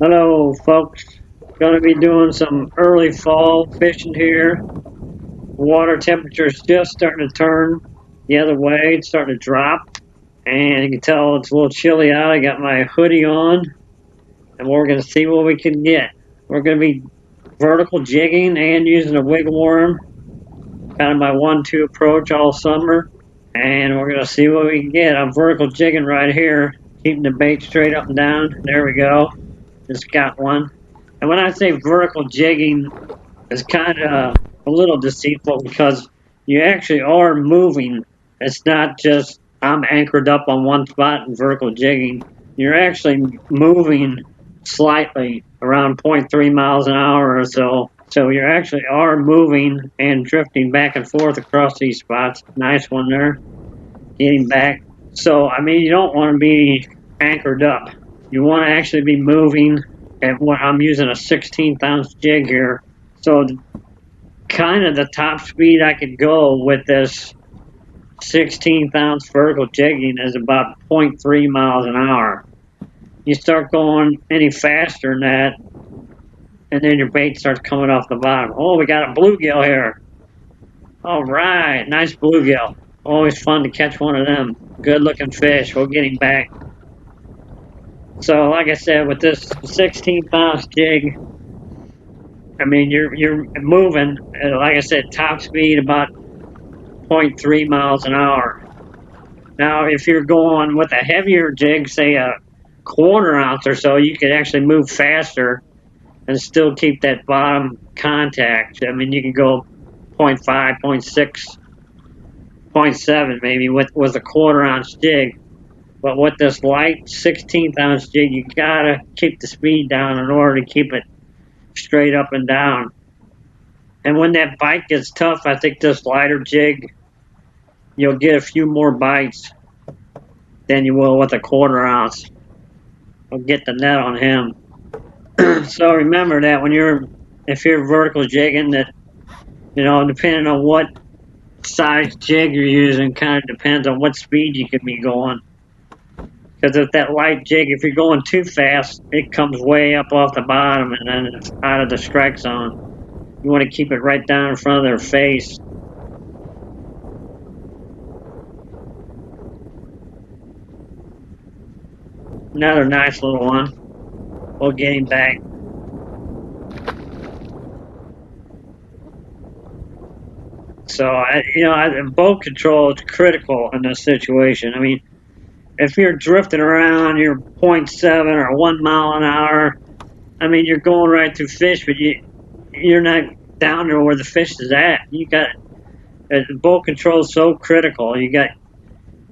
Hello, folks. Gonna be doing some early fall fishing here. Water temperature's just starting to turn the other way. It's starting to drop, and you can tell it's a little chilly out. I got my hoodie on, and we're gonna see what we can get. We're gonna be vertical jigging and using a wiggle worm, kind of my 1-2 approach all summer. And we're gonna see what we can get. I'm vertical jigging right here, keeping the bait straight up and down. There we go. Just got one. And when I say vertical jigging, it's kind of a little deceitful because you actually are moving. It's not just I'm anchored up on one spot and vertical jigging. You're actually moving slightly around zero point 0.3 miles an hour or so. So you actually are moving and drifting back and forth across these spots. Nice one there. Getting back. So, I mean, you don't want to be anchored up. You want to actually be moving. And what I'm using a 16th ounce jig here. So, kind of the top speed I could go with this 16th ounce vertical jigging is about 0.3 miles an hour. You start going any faster than that, and then your bait starts coming off the bottom. Oh, we got a bluegill here. All right, nice bluegill. Always fun to catch one of them. Good looking fish. We'll get him back. So, like I said, with this 16th ounce jig, I mean, you're moving, like I said, top speed about zero point 0.3 miles an hour. Now, if you're going with a heavier jig, say a quarter ounce or so, you could actually move faster and still keep that bottom contact. I mean, you can go 0.5, 0.6, 0.7 maybe with a quarter ounce jig. But with this light 16th ounce jig, you gotta keep the speed down in order to keep it straight up and down. And when that bite gets tough, I think this lighter jig, you'll get a few more bites than you will with a quarter ounce. I'll get the net on him. So remember that if you're vertical jigging, that depending on what size jig you're using, kind of depends on what speed you can be going. Because if that light jig, if you're going too fast, it comes way up off the bottom and then it's out of the strike zone. You want to keep it right down in front of their face. Another nice little one. We'll get him back. So, boat control is critical in this situation. I mean, if you're drifting around, you're 0.7 or 1 mile an hour, I mean, you're going right through fish, but you're not down to where the fish is at. Boat control is so critical.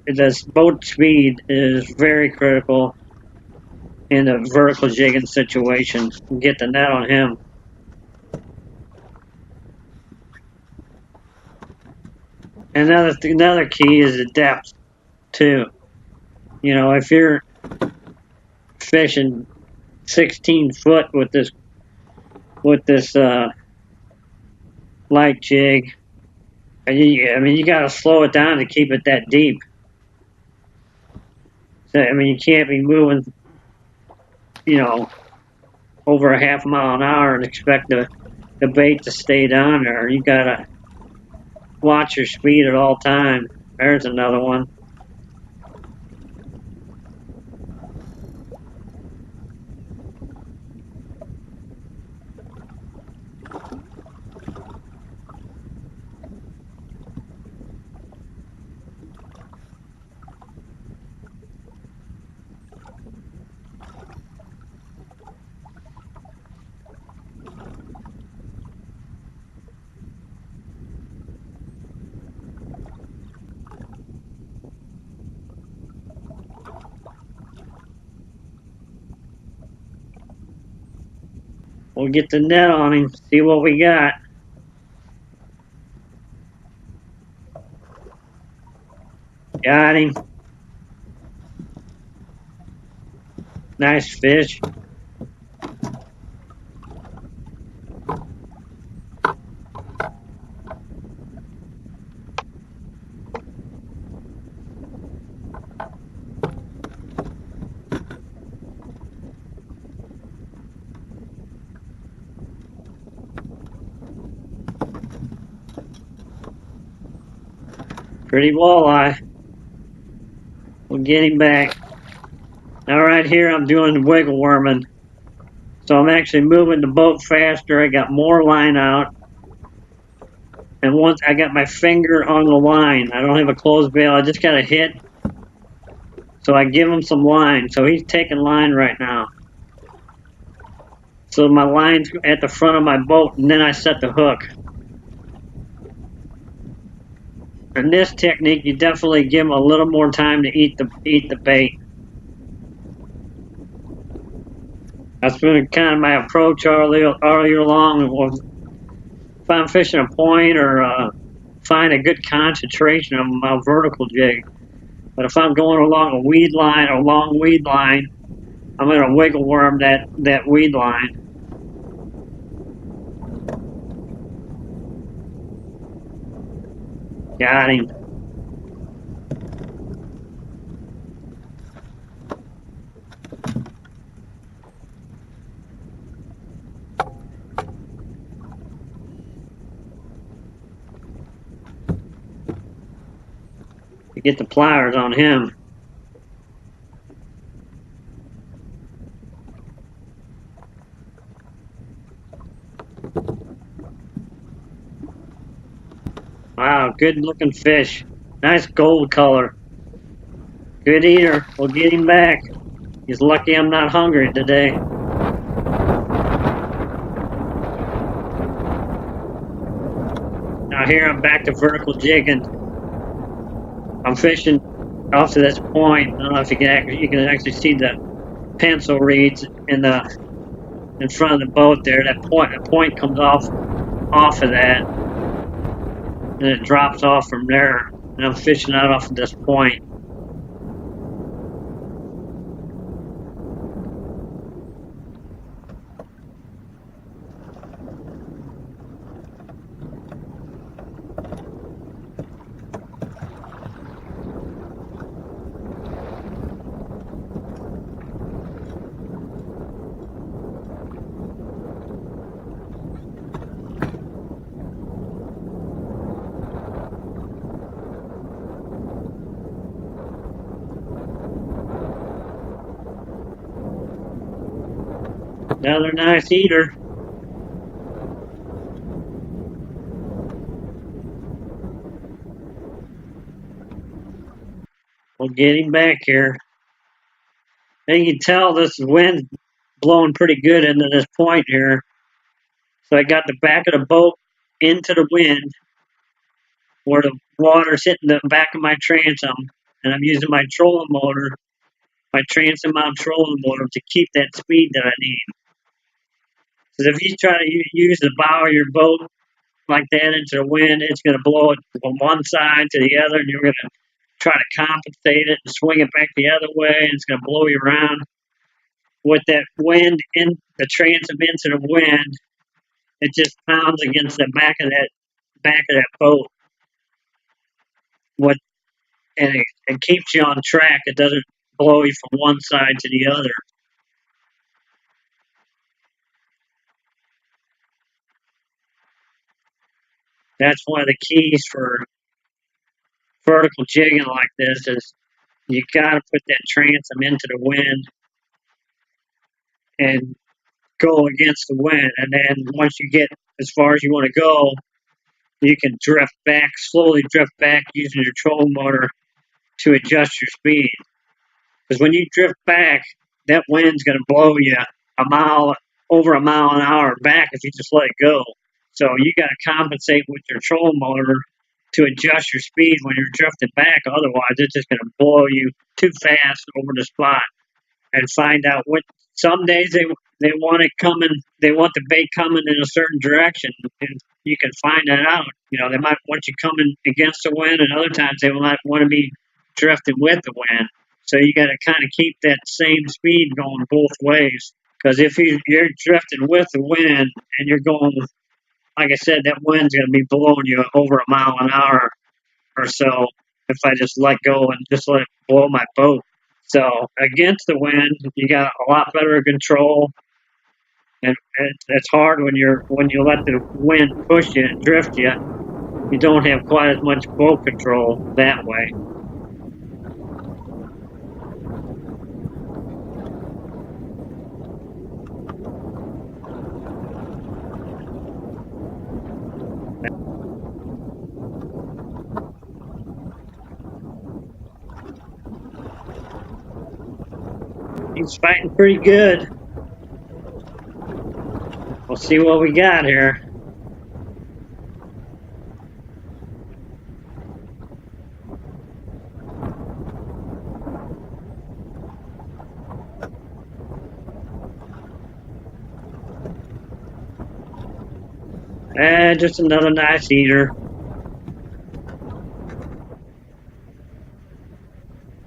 This boat speed is very critical in a vertical jigging situation. Get the net on him. Another key is the depth too. If you're fishing 16 foot with this light jig, you got to slow it down to keep it that deep. So, you can't be moving, over a half mile an hour and expect the bait to stay down there. You got to watch your speed at all times. There's another one. We'll get the net on him, see what we got. Got him. Nice fish. Pretty walleye. We'll get him back. Now right here I'm doing wiggle worming. So I'm actually moving the boat faster. I got more line out. And once I got my finger on the line, I don't have a closed bail. I just got a hit. So I give him some line. So he's taking line right now. So my line's at the front of my boat, and then I set the hook. In this technique, you definitely give them a little more time to eat the bait. That's been kind of my approach all year long. If I'm fishing a point or find a good concentration of my vertical jig. But if I'm going along a long weed line, I'm going to wiggle worm that weed line. Got him. You get the pliers on him. Wow, good looking fish. Nice gold color. Good eater. We'll get him back. He's lucky I'm not hungry today. Now here I'm back to vertical jigging. I'm fishing off to this point. I don't know if you can actually see the pencil reeds in front of the boat there. That point comes off of that, and it drops off from there. And I'm fishing out off of this point. Another nice eater. We'll get him back here. And you can tell this wind blowing pretty good into this point here. So I got the back of the boat into the wind where the water's hitting the back of my transom. And I'm using my trolling motor, my transom mount trolling motor to keep that speed that I need. Because if you try to use the bow of your boat like that into the wind, it's going to blow it from one side to the other, and you're going to try to compensate it and swing it back the other way, and it's going to blow you around. With that wind in the transom into the wind, it just pounds against the back of that boat. And it keeps you on track. It doesn't blow you from one side to the other. That's one of the keys for vertical jigging like this is you got to put that transom into the wind and go against the wind. And then once you get as far as you want to go, you can slowly drift back using your trolling motor to adjust your speed. Because when you drift back, that wind's going to blow you over a mile an hour back if you just let it go. So you got to compensate with your trolling motor to adjust your speed when you're drifting back. Otherwise, it's just going to blow you too fast over the spot. And find out what. Some days they want it coming. They want the bait coming in a certain direction, and you can find that out. They might want you coming against the wind, and other times they might want to be drifting with the wind. So you got to kind of keep that same speed going both ways. Because if you're drifting with the wind and you're going, like I said, that wind's going to be blowing you over a mile an hour or so. If I just let go and just let it blow my boat. So against the wind, you got a lot better control, and it's hard when you let the wind push you and drift you. you don't have quite as much boat control that way. He's fighting pretty good. We'll see what we got here. Just another nice eater.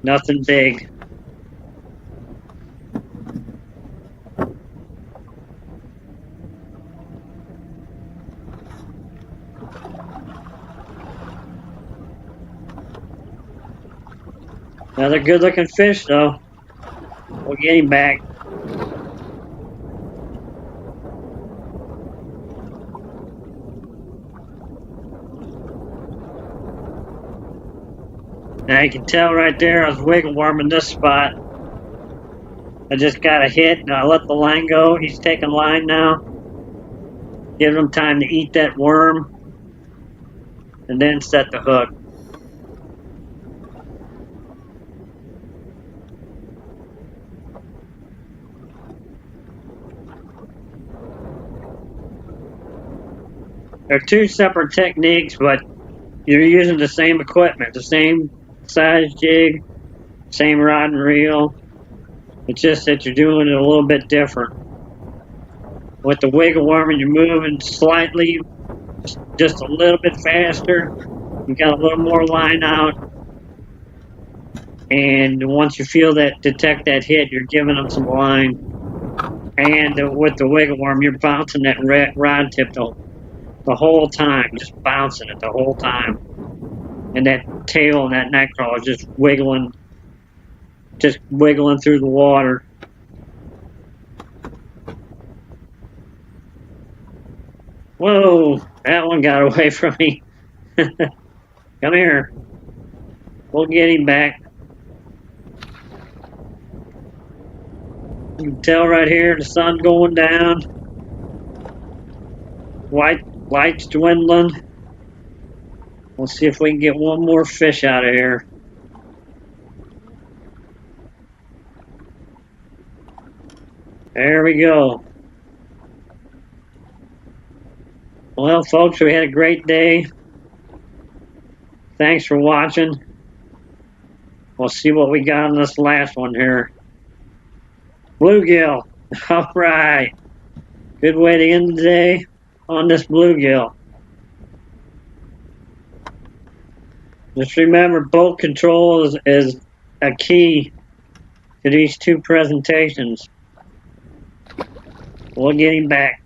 Nothing big. Another good looking fish though. We'll get him back. Now you can tell right there I was wiggle worming this spot. I just got a hit and I let the line go. He's taking line now. Give him time to eat that worm and then set the hook. They're two separate techniques, but you're using the same equipment, the same size jig, same rod and reel. It's just that you're doing it a little bit different. With the wiggle worm, you're moving slightly, just a little bit faster. You got a little more line out. And once you feel that, detect that hit, you're giving them some line. And with the wiggle worm, you're bouncing that rod tip the whole time, just bouncing it the whole time. And that tail and that neck crawler just wiggling through the water. Whoa, that one got away from me. Come here. We'll get him back. You can tell right here the sun going down. White light's dwindling. We'll see if we can get one more fish out of here. There we go. Well, folks, we had a great day. Thanks for watching. We'll see what we got on this last one here. Bluegill. All right. Good way to end the day on this bluegill. Just remember, boat control is a key to these two presentations. We'll get him back.